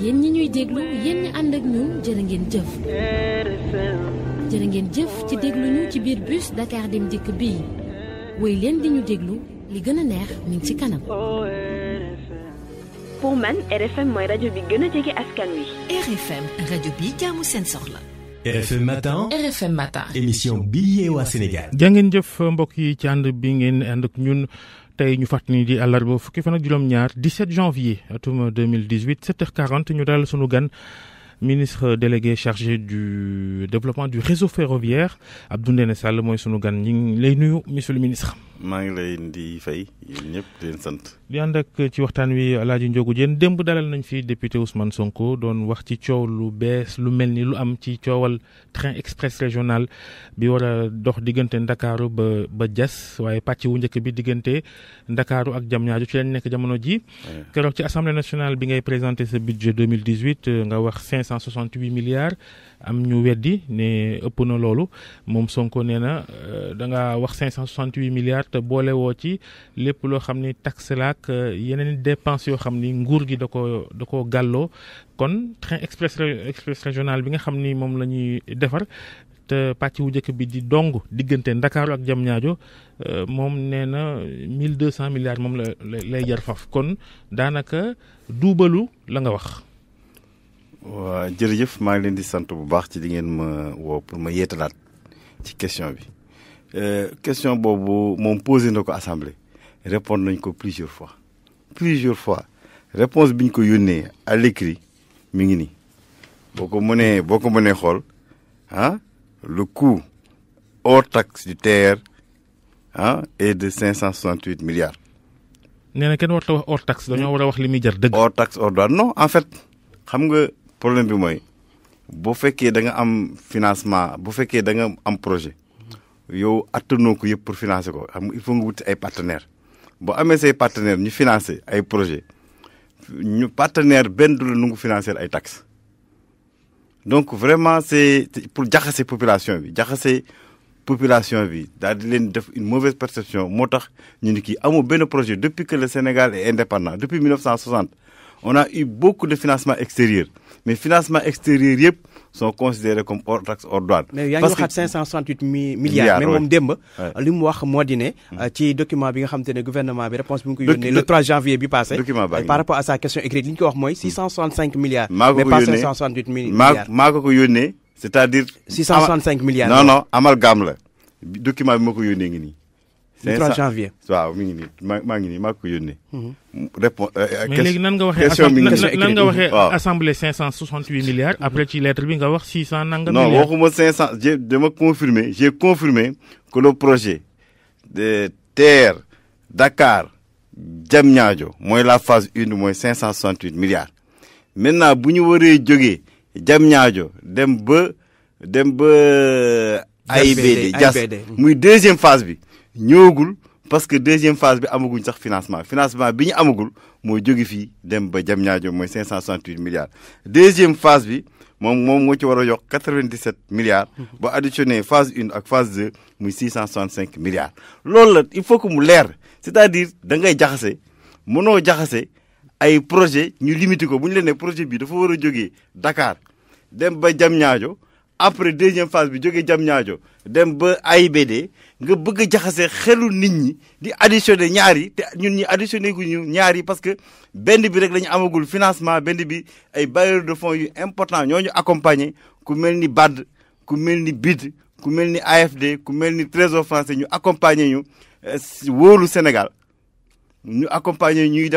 yéen ñi ñuy déglu yéen ñi ànd ak ñun jërë ngeen jëf. jërë ngeen jëf ci déglu ñu ci biir bus Dakar Dem Dikk bii woy leen di ñu déglu li gën a neex mi ngi ci kanam. pour man RFM mooy rajo bi gën a jege askan wi. RFM rajo bi jaamu seen soxla. RFM Matin. RFM Matin. émission bi yee waa Sénégal. jàngeen jëf mbokk yi ci ànd bi ngeen ànd ak ñun tey ñu fàttali di àllarba fukki fan ak juróom-ñaar 17 janvier atum 2018 7h40 ñu dalal sunu gan ministre délégué chargé du développement du réseau ferroviaire Abdou Ndéné Sall mooy sunu gan ñi ngi lay nuyu monsieur le ministre. maa ngi lay di fay yéen ñëpp di leen sant. di ànd ak ci waxtaan wi El Hadj Ndiogou Diène démb dalal nañ fi député Ousmane Sonko doon wax ci coow lu bees lu mel ni lu am ci coowal train express régional bi war a dox diggante Ndakaaru ba Diass waaye pàcc wu njëkk bi diggante Ndakaaru ak Diamniadio ci lañ nekk jamono ji. keroog ci assemblée nationale bi ngay présenté sa budget 2018 nga wax 568 milliards. am ñu weddi ne ëpp na loolu moom Sonko nee na da nga wax 568 milliards te boole woo ci lépp loo xam ni taxe la ak yeneen dépenses yoo xam ni nguur gi da ko gàlloo kon train express régional bi nga xam ni moom la ñuy defar te pàcc wu njëkk bi di dong diggante Ndakaaru ak Diamniadio moom nee na 1200 milliards moom lay jar faf kon daanaka duubalu la nga wax. waa jërëjëf maa ngi leen di sant bu baax ci li ngeen ma woo pour ma yeetalaat ci question bi question boobu moom posé na ko assemblée répondre nañ ko plusieurs fois réponse bi ñu ko yónnee à l'écrit mi ngi nii boo ko mënee xool le coût hors taxe du TER est de 568 milliards. nee na kenn warta wax hors taxe dañoo war a wax li muy jar dëgg. hors taxe hors douane non en fait xam nga. problème bi mooy boo fekkee da nga am financement bu fekkee da nga am projet yow attanoo ko yëpp pour financer ko xam nga il faut nga wuti ay partenaires boo amee say partenaires ñu financer ay projet ñu partenaire benn du la nu ngu financer ay taxes donc vraiment c'est pour jaxase population bi daal di leen def une mauvaise perception moo tax ñu ni kii amul benn projet depuis que le Sénégal est indépendant depuis 1960 on a eu beaucoup de financements extérieurs mais financements extérieurs yëpp sont considérés comme hors taxe hors douane. mais yaa ngi waxaat 568 milliards. mais moom démb. li mu wax moo di ne. ci document bi nga xam te ne gouvernement bi réponse bi mu ko yónnee le 3 janvier bi passé. par rapport à sa question écrite li ñu ko wax mooy 665 milliards. mais pas 568 milliards. maa ko yónnee c'est-à-dire. 665 milliards. non amalgame la document bi ma ko yónnee ngi nii. le 3 janvier. waaw mi ngi nii maa ngi nii maa ko yónnee. mais léegi nan nga waxee assemblée 568 milliards après ci lettre bi nga wax 600 nangam milliards. non waxuma 500 j'ai confirmé que le projet de TER Dakar Diamniadio mooy la phase 1 mooy 568 milliards. maintenant bu ñu waree jógee Diamniadio dem ba AIBD Diass muy deuxième phase bi. ñëwagul parce que deuxième phase bi amaguñ sax financement bi ñu amagul mooy jóge fii dem ba Diamniadio mooy 568 milliards. deuxième phase bi moom moo ci war a yokk 97 milliards. ba additionné phase 1 ak phase 2 muy 665 milliards. loolu la il faut que mu leer c'est-à-dire da ngay mënoo jaxase ay projet ñu limité ko bu ñu leen ne projet bi dafa war a jógee Dakar dem ba Diamniadio après deuxième phase bi jógee Diamniadio dem ba AIBD nga bëgg a jaxase xelu nit ñi di additionné ñaari te ñun ñi additionné gu ñu ñaari parce que benn bi rek la ñu amagul financement benn bi ay bailleurs de fonds yu important ñoo ñu accompagner ku mel ni BAD ku mel ni BID ku mel ni AFD ku mel ni Trésor français ñu accompagner ñu wóolu Sénégal ñu accompagner ñu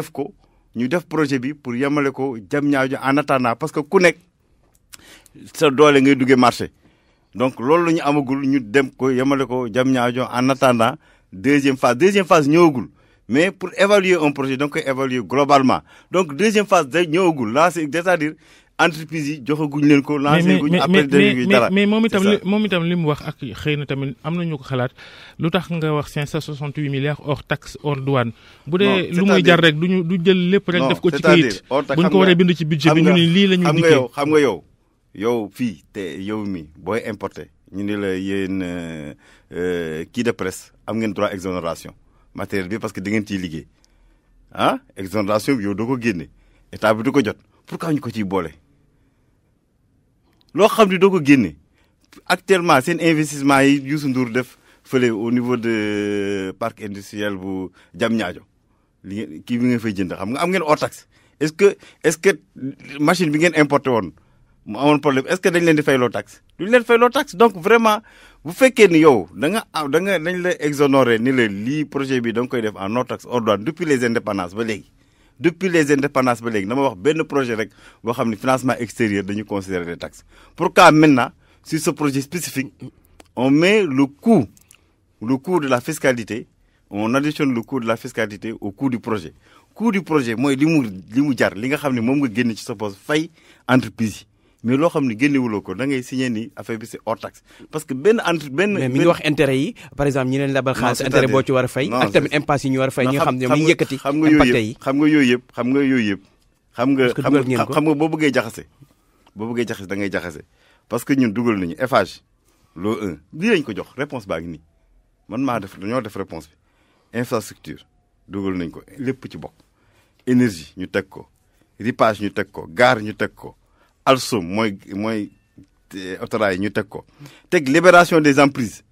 def projet bi pour yemale ko Diamniadio en attendant parce que ku nekk sa doole ngay duggee marché. donc loolu la ñu amagul ñu dem ko yemale ko Diamniadio en attendant deuxième phase ñëwagul mais pour évaluer un projet donc koy évaluer globalement donc deuxième phase day ñëwagul lancé c'est-à-dire entreprise yi joxaguñ leen ko. lancé guñ après dara mais moom itam li mu wax ak xëy na tamit am nañu ko xalaat lu tax nga wax 568 milliards hors taxe hors douane. bu dee lu muy jar rek du jël lépp rek def ko ci kayit buñ ko waree bind ci budget bi ñu ni lii la ñuy dikkee. xam nga yow fii te yow mi booy importé ñu ne la yéen kii de presse am ngeen droit exonération matériel bi parce que da ngeen ciy liggéey exonération bi yow doo ko génne état bi du ko jot pourquoi ñu ko ciy boole loo xam ni doo ko génne actuellement seen investissement yi Youssou Ndour def fële au niveau de parc industriel bu Diamniadio li kii bi ngeen fay jënd xam nga am ngeen hors taxe est-ce que machine bi ngeen importé woon mu amoon problème est-ce que dañ leen di fayloo taxe duñ leen fayloo taxe donc vraiment bu fekkee ni yow dañ la exonéré ni la lii projet bi da nga koy def en hors taxe hors douane depuis les indépendances ba léegi dama wax benn projet rek boo xam ne financement extérieur dañu considérer les taxes pourquoi maintenant sur ce projet spécifique on met le coût de la fiscalité on additionne le coût de la fiscalité au coût du projet mooy li mu jar li nga xam ne moom nga génn ci sa poche fay entreprise yi mais loo xam ne génnewuloo ko da ngay signé ni affaire bi c'est hors taxe parce que mais mi ngi wax intérêt yi par exemple ñi leen labal xaalis intérêt boo ci war a fay ak tamit impasse yi ñu war a fay ñi nga xam ne mi ngi yëkkati impacté yi xam nga yooyu yëpp xam nga boo bëggee jaxase da ngay jaxase parce que ñun dugal nañu Eiffage loo 1 lii lañ ko jox réponse baa ngi nii dañoo def réponse bi infrastructure dugal nañ ko lépp ci bokk énergie ñu teg ko ripage ñu teg ko gare ñu teg ko Alstom mooy autorail ñu teg ko teg libération des emprises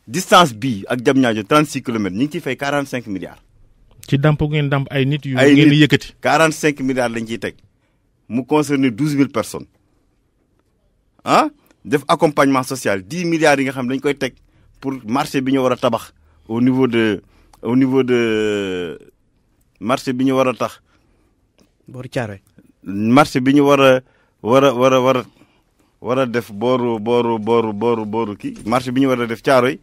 distance bii ak Diamniadio 36 kilomètres ñu ngi ciy fay 45 milliards. ci damp ngeen damp ay nit yu ngeen di yëkkati. 45 milliards lañ ciy teg mu concerner 12 000 personnes def accompagnement social 10 milliards yi nga xam dañ koy teg pour marché bi ñu war a tabax au niveau de marché bi ñu war a tax. booru Thiaroye. marché bi ñu war a def booru kii marché bi ñu war a def Thiaroye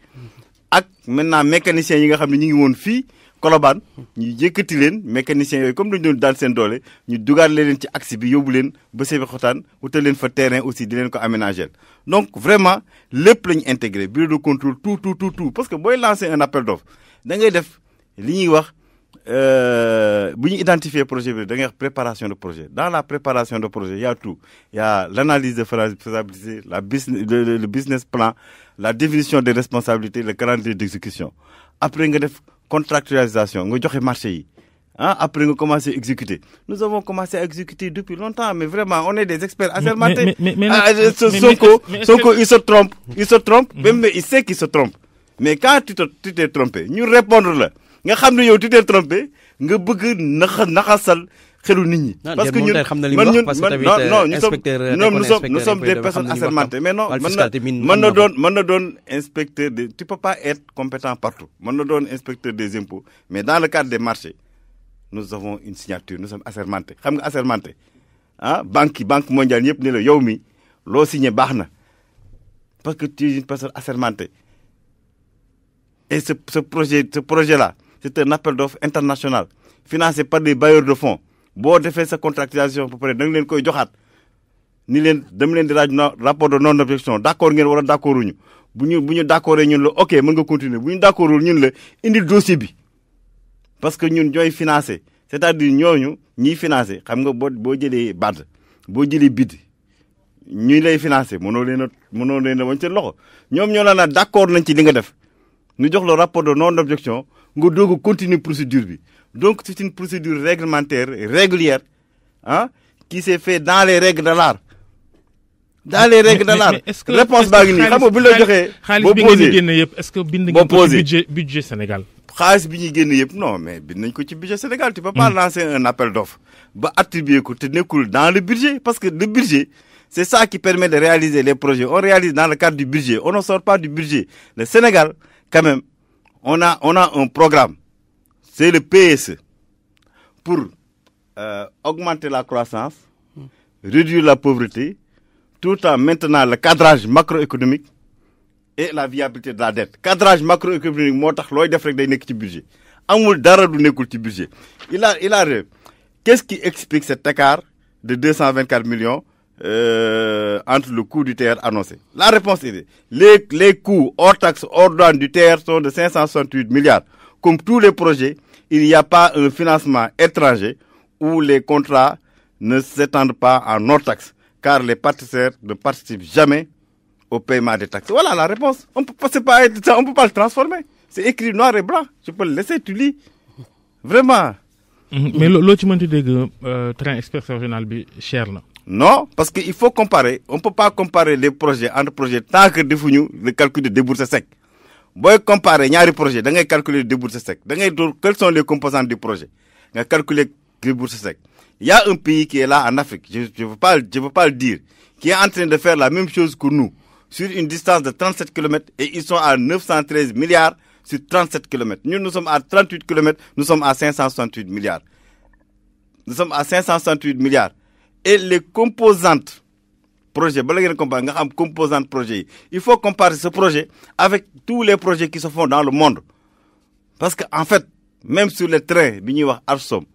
ak maintenant mécaniciens yi nga xam ne ñu ngi woon fii Colobane ñu yëkkati leen mécaniciens yooyu comme dañu doon daan seen doole ñu dugaat leen ci axe bi yóbbu leen ba Sébikotane wutal leen fa terrain aussi di leen ko aménager donc vraiment lépp la ñu intégré bureau de contrôle tout parce que booy lancer un appel d'offre da ngay def li ñuy wax bu ñu identifier projet bi da ngay wax préparation de projet dans la préparation de projet il y a tout il y a l'analyse de faisabilité le business plan la définition des responsabilités le calendrier d'exécution après nga def contractualisation nga joxe marché yi après nga commencé exécuter nous avons commencé à exécuter depuis longtemps mais vraiment on est des experts assermentés Sonko il se trompe même il sait qu'il se trompe mais quand tu t'es trompé ñu répondre la nga xam ne yow tu t'es trompé nga bëgg naxasal xelu nit ñi. parce que ñun nous sommes des personnes assermentées mais non mën na doon inspecteur de tu peux pas être compétent partout mën na doon inspecteur des impôts mais dans le cadre des marchés nous avons une signature nous sommes assermentés xam nga assermenté banque mondiale yëpp ne la yow mi loo signé baax na parce que tu es une personne assermentée et ce projet là c'est un appel d'offres international financé par des bailleurs de fonds boo defee sa contractualisation ba pare da nga leen koy joxaat ni leen dama leen di laaj rapport de non objection d'accord ngeen wala d'accorduñu bu ñu d'accordé ñun la ok mën nga continuer bu ñu d'accordul ñun la indil dossier bi parce que ñun ñooy financé c'est-à-dire ñooñu ñiy financé xam nga boo jëlee BAD boo jëlee BID ñuy lay financé mënoo leen a wañ seen loxo ñoom ñoo la d'accord nañ ci li nga def ñu jox le rapport de non objection nga doog a continuer procédure bi donc c'est une procédure réglementaire régulière qui s'est fait dans les règles de l'art réponse baa ngi nii xam nga bu la joxee xaalis bi ngeen di génne yëpp est-ce que bind ngeen ko ci budget Sénégal xaalis bi ñuy génne yëpp non mais bind nañ ko ci budget Sénégal tu peux pas lancer un appel d'offres ba attribuer ko te nekkul dans le budget parce que le budget c'est ça qui permet de réaliser les projets on réalise dans le cadre du budget on ne sort pas du budget le Sénégal quand même on a un programme c'est le PSE pour augmenter la croissance réduire la pauvreté tout en maintenant le cadrage macroéconomique et la viabilité de la dette cadrage macroéconomique moo tax looy def rek day nekk ci budget amul dara du nekkul ci budget il a qu'est-ce qui explique cet écart de 224 millions entre le coût du TER annoncé la réponse est les coûts hors taxes hors douane du TER sont de 568 milliards comme tous les projets il n'y a pas un financement étranger où les contrats ne s'étendent pas en hors taxes car les partenaires ne participent jamais au paiement des taxes. Voilà la réponse. On peut pas le transformer. C'est écrit noir et blanc. Je peux le laisser, tu lis. Vraiment. mais loo ci mënti dégg train express régional bi cher na. Non, parce qu'il faut comparer. On ne peut pas comparer les projets entre projets tant que defuñu le calcul de déboursé sec. Boy comparer ñaari projet da ngay calculer le déboursé sec. Da ngay quelles sont les composantes du projet? Nga calculer le déboursé sec. Il y a un pays qui est là en Afrique, je veux pas le dire, qui est en train de faire la même chose que nous sur une distance de 37 km et ils sont à 913 milliards sur 37 km. Nous sommes à 38 km, nous sommes à 568 milliards. Nous sommes à 568 milliards. Et les composantes projet, composantes projet, il faut comparer ce projet avec tous les projets qui se font dans le monde. Parce qu'en fait, même sur les trains, Alstom,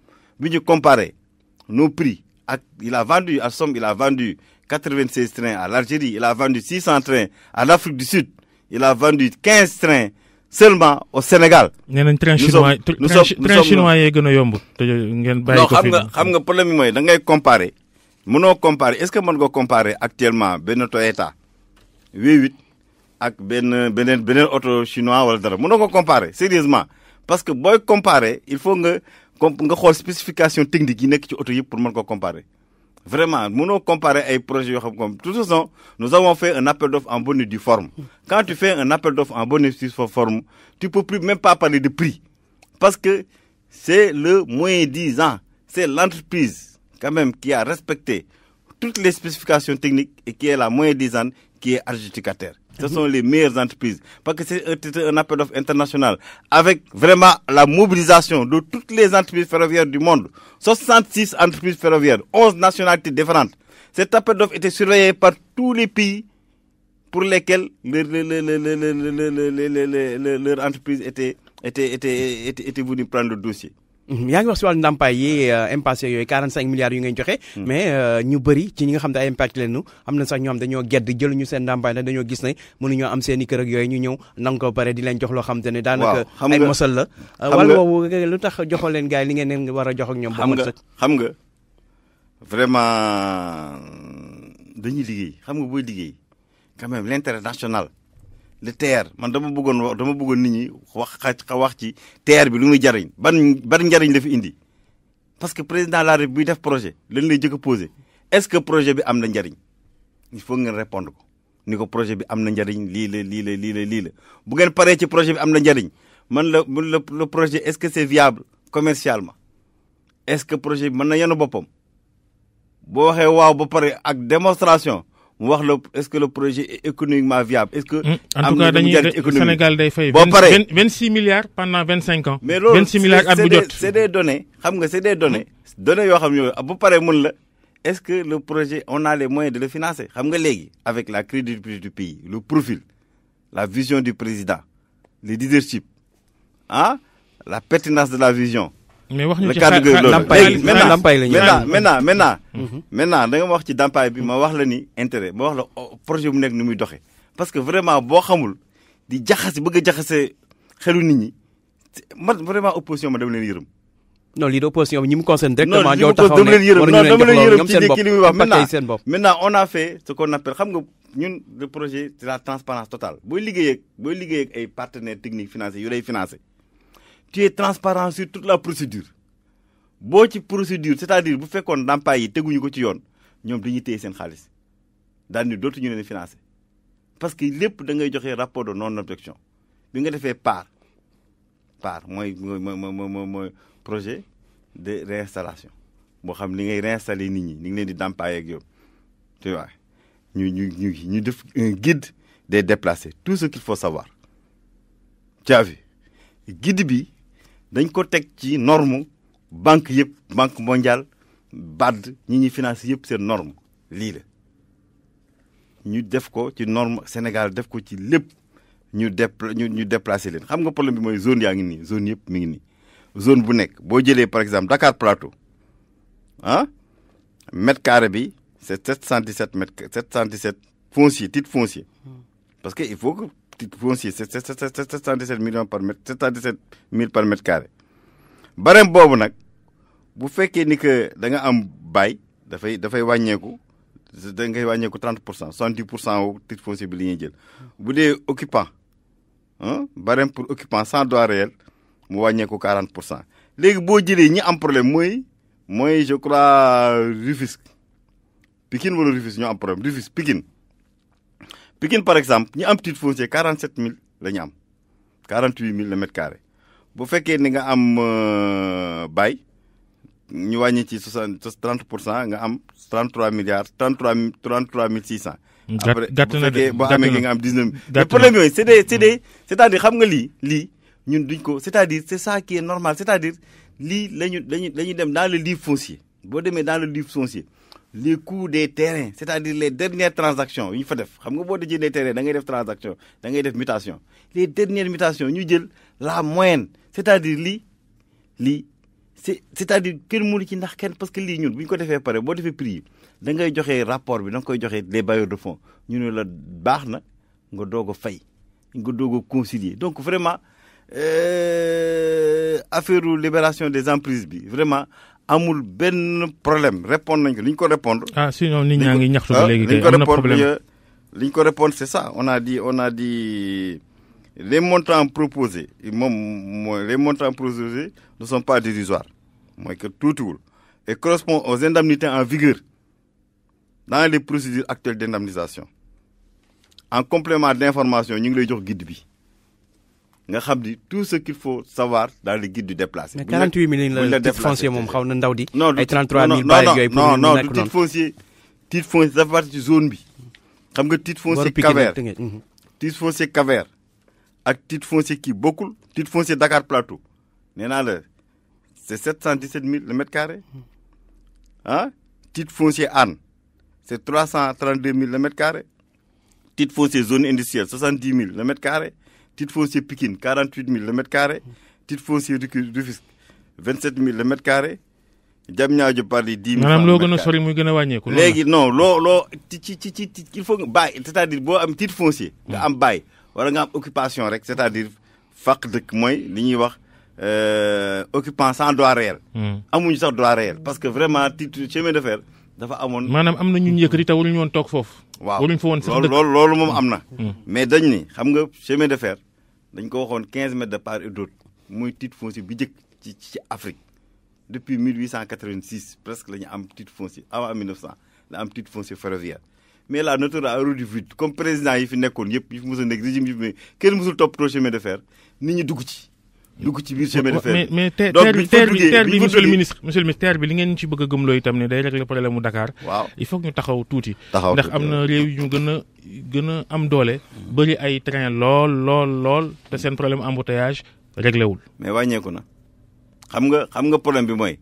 comparer nos prix, il a vendu, Alstom, il a vendu 96 trains à l'Algérie, il a vendu 600 trains à l'Afrique du Sud, il a vendu 15 trains seulement au Sénégal. Train chinois est problème est da comparer. Mënoo comparer est-ce que mën nga comparer actuellement benn Toyota V8 ak beneen auto chinois wala dara mënoo ko comparer sérieusement parce que booy comparer il faut nga xool spécification technique yi nekk ci auto yëpp pour mën ko comparer vraiment mënoo comparer ay projets yoo xam comme de toute façon nous avons fait un appel d'offres en bonne et due forme quand tu fais un appel d'offres en bonne et due forme tu peux plus même pas parler de prix parce que c'est le moins 10 ans c'est l'entreprise quand même qui a respecté toutes les spécifications techniques et qui est la moins disante qui est adjudicataire. Ce sont les meilleures entreprises. Parce que c'est un appel d'offres international avec vraiment la mobilisation de toutes les entreprises ferroviaires du monde. 66 entreprises ferroviaires, 11 nationalités différentes. Cet appel d'offres était surveillé par tous les pays pour lesquels leur entreprise était venue prendre le dossier. yaa ngi wax si wàllu ndàmpaay yi impasse yooyu 45 milliards yu ngeen joxe. mais ñu bëri ci ñi nga xam ne ay impact leen am na sax ñoo xam dañoo gedd jëluñu seen ndàmpaay nag dañoo gis ne mënuñoo am seen i kër ak yooyu ñu ñëw nangu ko pare di leen jox loo xam te ne. daanaka ay mosal la. wàllu woowu lu tax joxoo leen gars yi li ngeen war a jox ak ñoom. xam nga vraiment dañuy liggéey xam nga booy liggéey quand même l'intérêt national. le TER man dama bëggoon nit ñi wax ci TER bi lu muy jariñ ban njariñ la fi indi parce que président de la République buy def projet lañ lay jëkk a posé est-ce que projet bi am na njariñ il faut ngeen répondre ko ni ko projet bi am na njariñ lii la bu ngeen paree ci projet bi am na njariñ man le projet est-ce que c'est viable commercialement est-ce que projet bi mën na yenu boppam boo waxee waaw ba pare ak démonstration mu wax est-ce que le projet est économiquement viable est-ce que en tout cas Sénégal day fay 26 milliards pendant 25 ans mais loolu 26 milliards at bu jot c'est des données xam nga c'est des données yoo xam ne bu paree mën la est-ce que le projet on a les moyens de le financer xam nga léegi avec la crédibilité du pays le profil la vision du président le leadership la pertinence de la vision. mais wax ñu ci maintenant da nga wax ci ndàmpaay bi ma wax la ni intérêt ma wax la projet bu nekk ni muy doxee parce que vraiment boo xamul di bëgg a jaxase xelu nit ñi man vraiment opposition ma dama leen yërëm. non lii de opposition bi ñi mu concerne directement ñoo taxaw ne dama leen yërëm ci li muy wax seen bopp. maintenant on a fait ce qu'on appelle xam nga ñun le projet c'est la transparence totale booy liggéey ak ay partenaires techniques financiers yu lay financer. Tu es transparent sur toute la procédure boo ci procédure c'est-à-dire bu fekkoon ndàmpaay yi teguñu ko ci yoon ñoom dañuy téye seen xaalis daal ni dootuñu leen financer parce que lépp da ngay joxe rapport de non objection bi nga defee part mooy projet de réinstallation boo xam li ngay réinstaller nit ñi ni ngi leen di ndàmpaay ak yow tu vois ñu def un guide des déplacés tout ce qu'il faut savoir tu as vu guide bi dañ ko teg ci norme banque yëpp banque mondiale BAD ñi financé yëpp seen norme lii la ñu def ko ci norme Sénégal def ko ci lépp ñu déplacer leen xam nga problème bi mooy zone yaa ngi nii zone yëpp mi ngi nii zone bu nekk boo jëlee par exemple Dakar Plateau mètre carré bi c'est 717 foncier titre foncier parce que il faut que titre foncier c'est 717 millions par mètre 717 000 par mètre carré barème boobu nag bu fekkee ni que da nga am bail dafay wàññeeku da ngay wàññeeku 30% 70% wu titre foncier bi li ñuy jël bu dee occupant barème pour occupant sans droit réel mu wàññeeku 40% léegi boo jëlee ñi am problème mooy je crois Rufisque Pikine wala Rufisque ñoo am problème Rufisque Pikine par exemple ñi am titre foncier 47000 la ñu am 48000 le mètre carré bu fekkee ni nga am bail ñu wàññi ci 30% nga am 33 milliards 33600. après bu fekkee boo amee nga am 19. mais problème yooyu c'est-à-dire xam nga lii ñun duñ ko c'est-à-dire c'est ça qui est normal c'est-à-dire lii lañu dem dans le livre foncier boo demee dans le livre foncier les coûts des terrains c'est-à-dire les dernières transactions yu ñu fa def xam nga boo dajee des terrains da ngay def transaction da ngay def mutation les dernières mutations ñu jël la moyenne c'est-à-dire lii c'est-à-dire kenn mënu ci ndax kenn parce que lii ñun bu ñu ko defee pare boo defee prix yi da ngay joxe rapport bi da nga koy joxe les bailleurs de fonds ñu ne la baax na nga doog a fay nga doog a concilier donc vraiment affaire libération des emprises bi vraiment amul benn problème répondre nañ ko li ñu ko répondre. ah sinon nit ñaa ngi ñaxtu ba léegi kay am na problème li ñu ko répondre c'est ça on a dit les montants proposés les montants proposés ne sont pas dérisoires mooy que tuutiwul et correspond aux indemnités en vigueur dans les procédures actuelles d'indemnisation en complément d'information ñu ngi lay jox guide bi nga xam ni tout ce qu'il faut savoir dans le guide du déplacé. mais 48 000 la titre foncier moom xaw na ndaw di. ay 33 000 non du titre foncier dafa parti ci zone bi xam nga titre foncier Cap-Vert titre foncier Cap-Vert ak titre foncier kii bokkul titre foncier Dakar Plateau nee naa la c'est 717 000 le mètre carré ah titre foncier Hann c'est 332 000 le mètre carré titre foncier zone industrielle 70 000 le mètre carré titre foncier Pikine 48 000 le mètre carré titre foncier Rufisque 27 000 le mètre carré Diamniadio par les 10 000. maanaam loo gën a sori muy gën a wàññeeku. léegi non loo ci il faut nga bàyyi c'est-à-dire boo am titre foncier. nga am bàyyi wala nga am occupation rek c'est-à-dire fàq dëkk mooy li ñuy wax occupant sans droit réel. amuñu sax droit réel parce que vraiment titre chemin de fer dafa amoon. maanaam am na ñu yëkkati te waruñu woon toog foofu. waaw waruñu fa woon sax dëkk loolu moom am na. mais dañ ni xam nga chemin de fer dañ ko waxoon 15 mètres de part et d'autre muy titre foncier bi njëkk ci Afrique depuis 1886 presque la ñu am titre foncier avant 1900 la am titre foncier ferroviaire mais la nature a horreur du vide comme président yi fi nekkoon yëpp yi fi mos a nekk régime yi fi kenn mosul toppatoo chemin de fer nit ñi dugg ci biir chemin de fer. mais terre bi monsieur le ministre terre bi li ngeen ci bëgg a gëmloo itam ne day régler problème mu Dakar. waaw il faut que ñu taxaw tuuti. ndax am na réew yu ñu gën a am doole. bëri ay train lool te seen problème embouteillage réglé wul. mais wàññeeku na xam nga problème bi mooy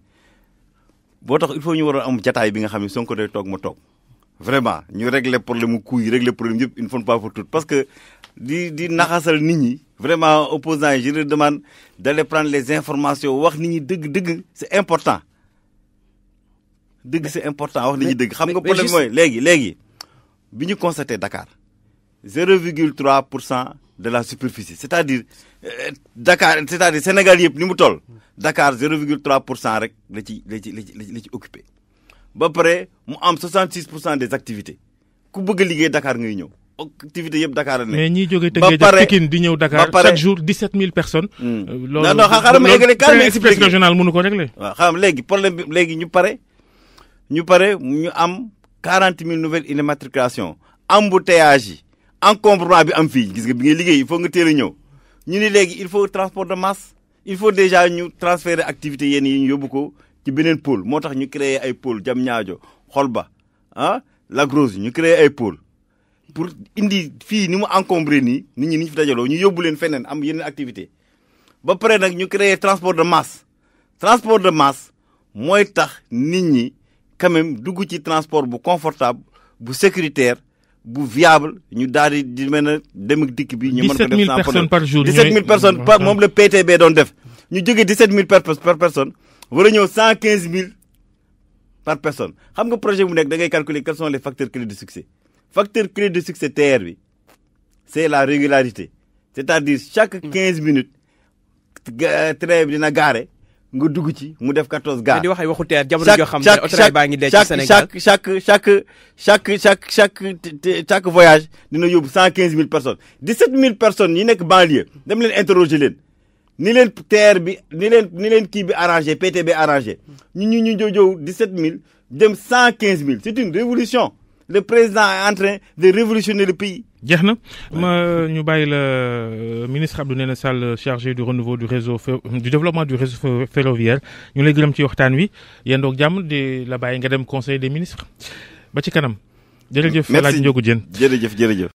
boo tax il faut ñu war a am jataay bi nga xam ne Sonko day toog ma toog vraiment ñu régler problème mu coût yi régler problème yëpp une fois pas pour toutes parce que di naxasal nit ñi. vraiment opposants yi je leur demande d'aller prendre les informations wax nit ñi dëgg c'est important c'est important wax nit ñi dëgg xam nga problème mooy léegi bi ñu constaté Dakar 0,3% de la superficie c'est-à-dire Dakar c'est-à-dire Sénégal yëpp ni mu toll Dakar 0,3% rek la ci occupé ba pare mu am 66% des activités ku bëgg a liggéey Dakar ngay ñëw activité yëpp Dakar la ne. mais ñiy jógee Tëngéej ak Pikine di ñëw Dakar chaque jour 17 000 personnes. loolu non xaaral ma eggale calme express régional mënu ko régler. waaw xam léegi problème bi léegi ñu pare ñu am 40 000 nouvelles immatriculations embouteillage yi encombrement bi am fii gis nga bi ngay liggéey il faut nga teel a ñëw ñu ni léegi il faut transport de masse il faut déjà ñu transférer activité yenn yi ñu yóbbu ko ci beneen pôle moo tax ñu créer ay pôle Diamniadio Holba Lac Rose ñu créer ay pôle pour indi fii ni mu encombré nii nit ñi ni ñu fi dajaloo ñu yóbbu leen feneen am yeneen activité ba pare nag ñu créer transport de masse mooy tax nit ñi quand même dugg ci transport bu confortable bu sécuritaire bu viable ñu daal di mën a dem ak dikk bi. ñu mën ko def 17 000 personnes par jour 17 000 personnes par moom la PTB doon def ñu jógee 17 000 par personne war a ñëw 115 000 par personne xam nga projet bu nekk da ngay calculer quels sont les facteurs clés de succès. Facteur clé de succès TER bi c'est la régularité c'est-à-dire chaque 15 minutes train bi dina gaare nga dugg ci mu def 14 gares. di wax ay waxu TER jamono joo xam ne autorail baa ngi dee ci Sénégal chaque voyage dina yóbbu 115 000 personnes 17 000 personnes yi nekk banlieue dem leen interroger leen ni leen terre bi ni leen kii bi arrangé PTB arrangé ñu jow 17 000 dem 115 000 c'est une révolution le président est en train de révolutionner le pays. jeex na ma ñu bàyyi la ministre Abdou Néné Sall chargé du renouveau du réseau du développement du réseau ferroviaire ñu lay gërëm ci waxtaan wi yéen doog jàmm di la bàyyi nga dem conseil des ministres ba ci kanam. jërëjëf El Hadj Ndiogou Diène jërëjëf.